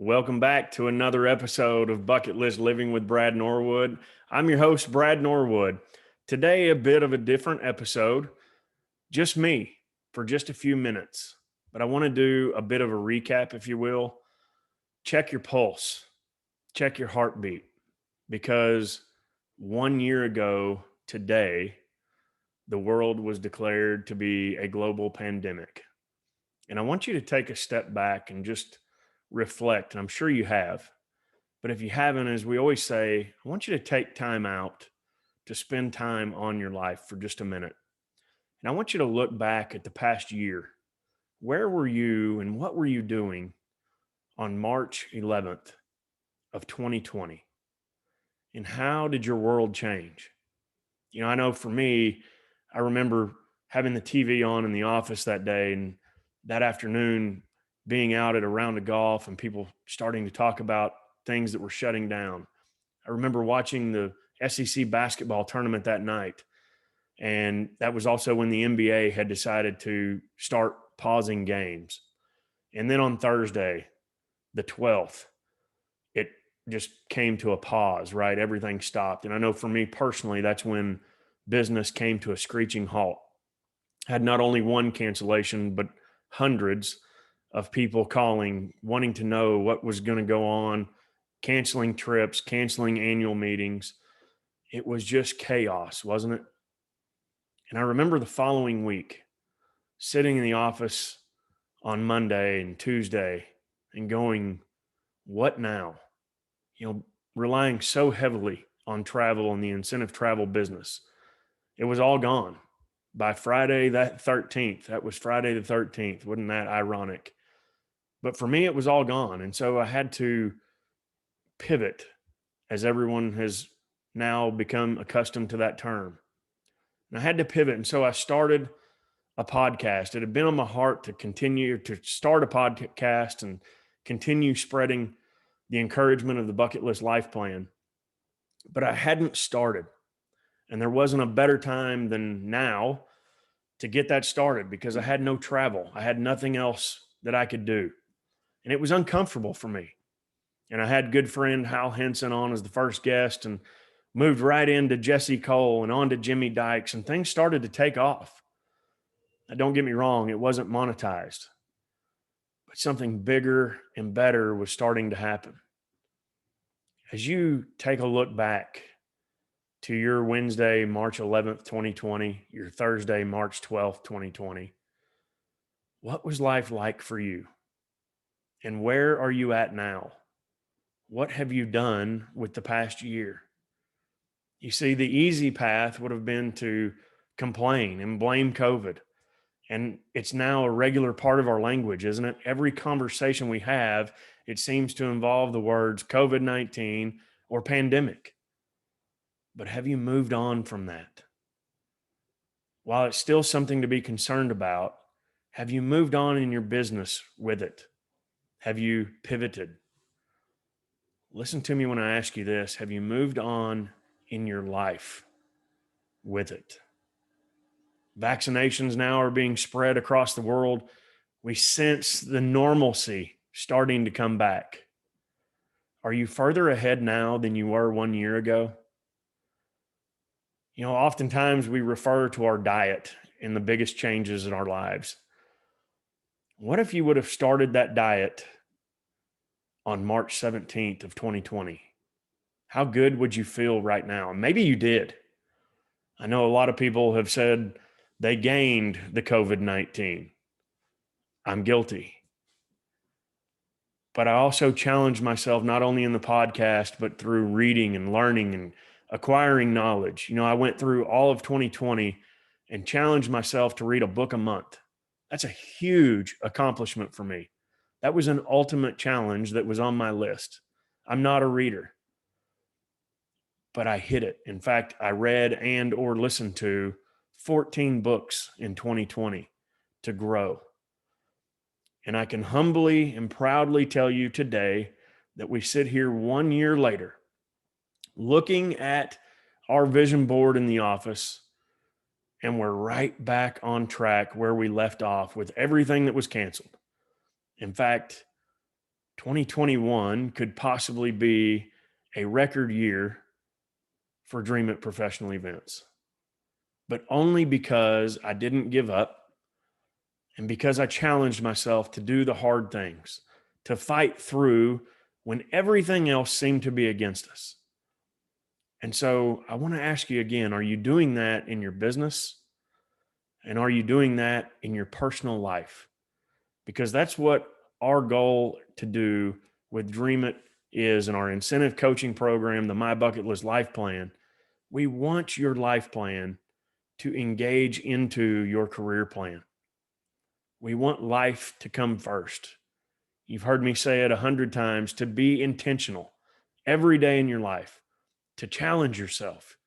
Welcome back to another episode of Bucket List Living with Brad Norwood. I'm your host, Brad Norwood. Today, a bit of a different episode, just me for just a few minutes. But I want to do a bit of a recap, if you will. Check your pulse, check your heartbeat, because 1 year ago today, the world was declared to be a global pandemic. And I want you to take a step back and just reflect. And I'm sure you have. But if you haven't, as we always say, I want you to take time out to spend time on your life for just a minute. And I want you to look back at the past year. Where were you and what were you doing on March 11th of 2020? And how did your world change? I know for me, I remember having the TV on in the office that day and that afternoon being out at a round of golf and people starting to talk about things that were shutting down. I remember watching the SEC basketball tournament that night. And that was also when the NBA had decided to start pausing games. And then on Thursday, the 12th, it just came to a pause, right? Everything stopped. And I know for me personally, that's when business came to a screeching halt. I had not only one cancellation, but hundreds of people calling, wanting to know what was going to go on, canceling trips, canceling annual meetings. It was just chaos, wasn't it? And I remember the following week sitting in the office on Monday and Tuesday and going, what now? Relying so heavily on travel and the incentive travel business. It was all gone by Friday that 13th. That was Friday the 13th. Wasn't that ironic? But for me, it was all gone. And so I had to pivot, as everyone has now become accustomed to that term. And I had to pivot. And so I started a podcast. It had been on my heart to continue to start a podcast and continue spreading the encouragement of the Bucket List Life Plan. But I hadn't started. And there wasn't a better time than now to get that started because I had no travel. I had nothing else that I could do. And it was uncomfortable for me. And I had good friend Hal Henson on as the first guest and moved right into Jesse Cole and on to Jimmy Dykes, and things started to take off. Now, don't get me wrong, it wasn't monetized, but something bigger and better was starting to happen. As you take a look back to your Wednesday, March 11th, 2020, your Thursday, March 12th, 2020, what was life like for you? And where are you at now? What have you done with the past year? You see, the easy path would have been to complain and blame COVID. And it's now a regular part of our language, isn't it? Every conversation we have, it seems to involve the words COVID-19 or pandemic. But have you moved on from that? While it's still something to be concerned about, have you moved on in your business with it? Have you pivoted? Listen to me when I ask you this. Have you moved on in your life with it? Vaccinations now are being spread across the world. We sense the normalcy starting to come back. Are you further ahead now than you were 1 year ago? Oftentimes we refer to our diet in the biggest changes in our lives. What if you would have started that diet on March 17th of 2020? How good would you feel right now? And maybe you did. I know a lot of people have said they gained the COVID-19. I'm guilty. But I also challenge myself not only in the podcast, but through reading and learning and acquiring knowledge. I went through all of 2020 and challenged myself to read a book a month. That's a huge accomplishment for me. That was an ultimate challenge that was on my list. I'm not a reader, but I hit it. In fact, I read and or listened to 14 books in 2020 to grow. And I can humbly and proudly tell you today that we sit here 1 year later, looking at our vision board in the office, and we're right back on track where we left off with everything that was canceled. In fact, 2021 could possibly be a record year for Dream It Professional Events, but only because I didn't give up and because I challenged myself to do the hard things, to fight through when everything else seemed to be against us. And so I want to ask you again, are you doing that in your business? And are you doing that in your personal life? Because that's what our goal to do with Dream It is in our incentive coaching program, the My Bucket List Life Plan. We want your life plan to engage into your career plan. We want life to come first. You've heard me say it 100 times, to be intentional every day in your life, to challenge yourself,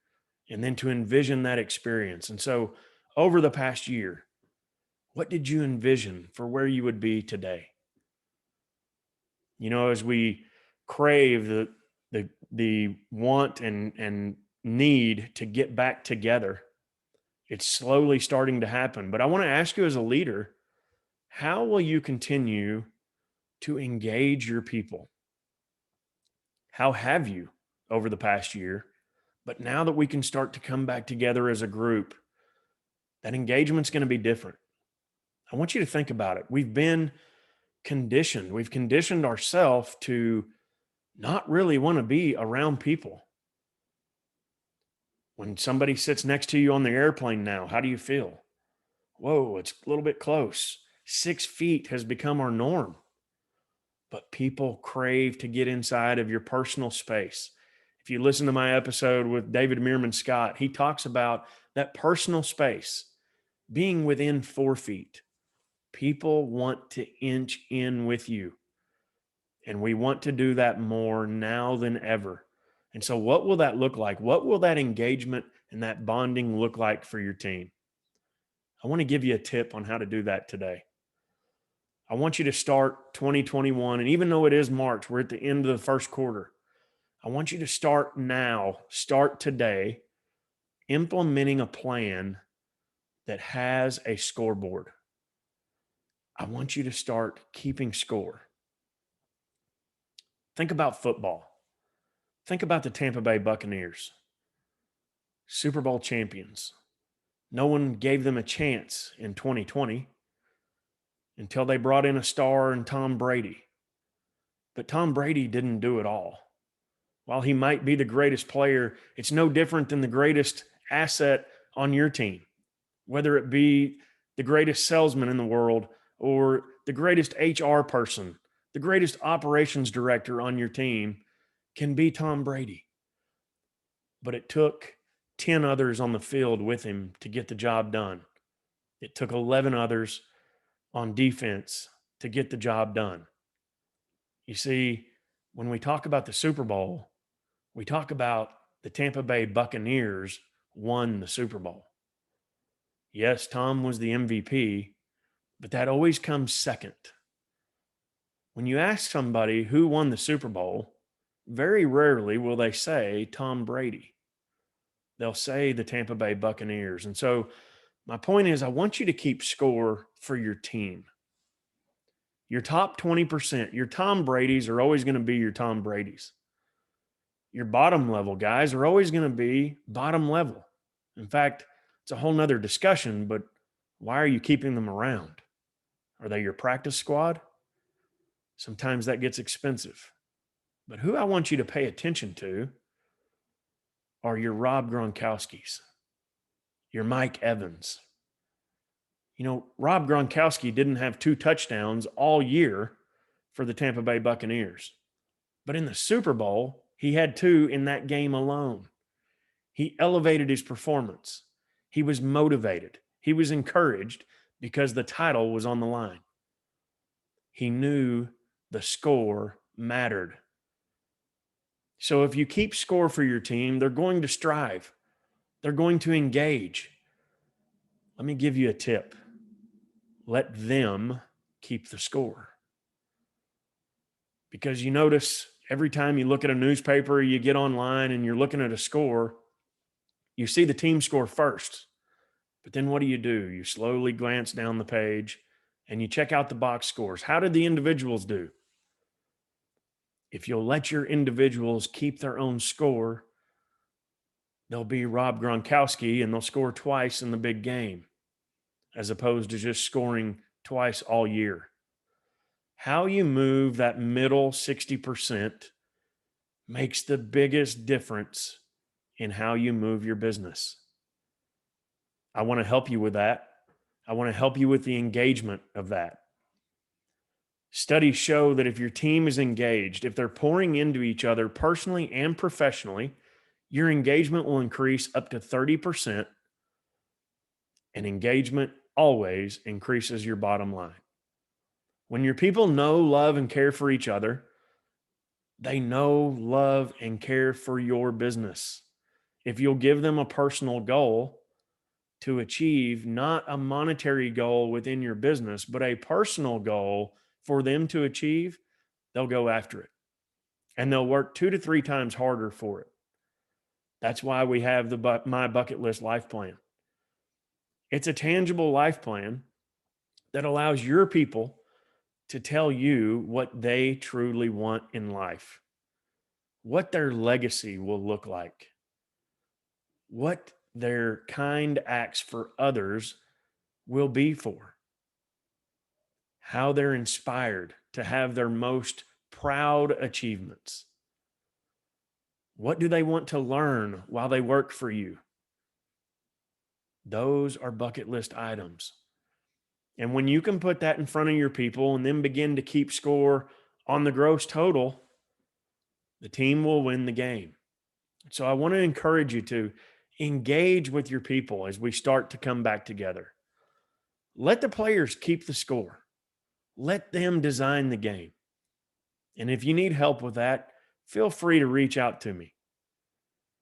and then to envision that experience. And so over the past year, what did you envision for where you would be today? You know, as we crave the want and need to get back together, it's slowly starting to happen. But I want to ask you as a leader, how will you continue to engage your people? How have you over the past year? But now that we can start to come back together as a group, that engagement's going to be different. I want you to think about it. We've been conditioned. We've conditioned ourselves to not really want to be around people. When somebody sits next to you on the airplane now, how do you feel? Whoa, it's a little bit close. 6 feet has become our norm. But people crave to get inside of your personal space. If you listen to my episode with David Meerman Scott, he talks about that personal space being within 4 feet. People want to inch in with you. And we want to do that more now than ever. And so, what will that look like? What will that engagement and that bonding look like for your team? I want to give you a tip on how to do that today. I want you to start 2021. And even though it is March, we're at the end of the first quarter. I want you to start now, start today, implementing a plan that has a scoreboard. I want you to start keeping score. Think about football. Think about the Tampa Bay Buccaneers, Super Bowl champions. No one gave them a chance in 2020 until they brought in a star in Tom Brady. But Tom Brady didn't do it all. While he might be the greatest player, it's no different than the greatest asset on your team, whether it be the greatest salesman in the world or the greatest HR person, the greatest operations director on your team can be Tom Brady. But it took 10 others on the field with him to get the job done. It took 11 others on defense to get the job done. You see, when we talk about the Super Bowl, we talk about the Tampa Bay Buccaneers won the Super Bowl. Yes, Tom was the MVP, but that always comes second. When you ask somebody who won the Super Bowl, very rarely will they say Tom Brady. They'll say the Tampa Bay Buccaneers. And so my point is, I want you to keep score for your team. Your top 20%, your Tom Brady's are always going to be your Tom Brady's. Your bottom level guys are always going to be bottom level. In fact, it's a whole nother discussion, but why are you keeping them around? Are they your practice squad? Sometimes that gets expensive. But who I want you to pay attention to are your Rob Gronkowskis, your Mike Evans. You know, Rob Gronkowski didn't have 2 touchdowns all year for the Tampa Bay Buccaneers. But in the Super Bowl, he had 2 in that game alone. He elevated his performance. He was motivated. He was encouraged because the title was on the line. He knew the score mattered. So if you keep score for your team, they're going to strive. They're going to engage. Let me give you a tip. Let them keep the score. Because you notice every time you look at a newspaper, you get online and you're looking at a score, you see the team score first. But then what do? You slowly glance down the page and you check out the box scores. How did the individuals do? If you'll let your individuals keep their own score, they'll be Rob Gronkowski and they'll score twice in the big game, as opposed to just scoring twice all year. How you move that middle 60% makes the biggest difference in how you move your business. I want to help you with that. I want to help you with the engagement of that. Studies show that if your team is engaged, if they're pouring into each other personally and professionally, your engagement will increase up to 30%, and engagement always increases your bottom line. When your people know, love, and care for each other, they know, love, and care for your business. If you'll give them a personal goal to achieve, not a monetary goal within your business, but a personal goal for them to achieve, they'll go after it. And they'll work 2 to 3 times harder for it. That's why we have the My Bucket List Life Plan. It's a tangible life plan that allows your people to tell you what they truly want in life, what their legacy will look like, what their kind acts for others will be for, how they're inspired to have their most proud achievements. What do they want to learn while they work for you? Those are bucket list items. And when you can put that in front of your people and then begin to keep score on the gross total, the team will win the game. So I want to encourage you to engage with your people as we start to come back together. Let the players keep the score. Let them design the game. And if you need help with that, feel free to reach out to me.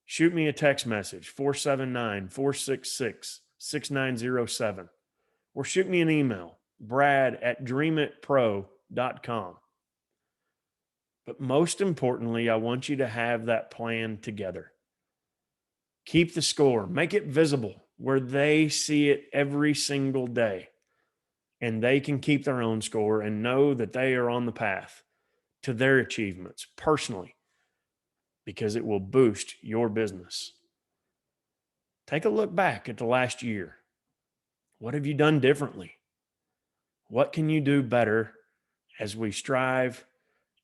Shoot me a text message, 479-466-6907. Or shoot me an email, brad@dreamitpro.com. But most importantly, I want you to have that plan together. Keep the score. Make it visible where they see it every single day. And they can keep their own score and know that they are on the path to their achievements personally, because it will boost your business. Take a look back at the last year. What have you done differently? What can you do better as we strive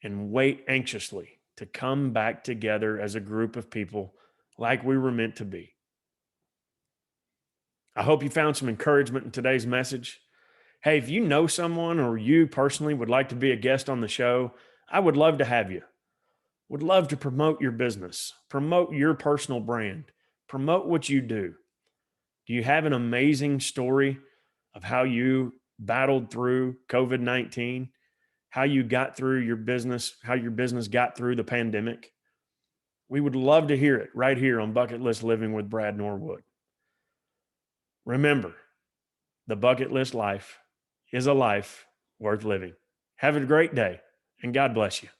and wait anxiously to come back together as a group of people like we were meant to be? I hope you found some encouragement in today's message. Hey, if you know someone or you personally would like to be a guest on the show, I would love to have you. Would love to promote your business, promote your personal brand, promote what you do. Do you have an amazing story of how you battled through COVID-19, how you got through your business, how your business got through the pandemic? We would love to hear it right here on Bucket List Living with Brad Norwood. Remember, the bucket list life is a life worth living. Have a great day, and God bless you.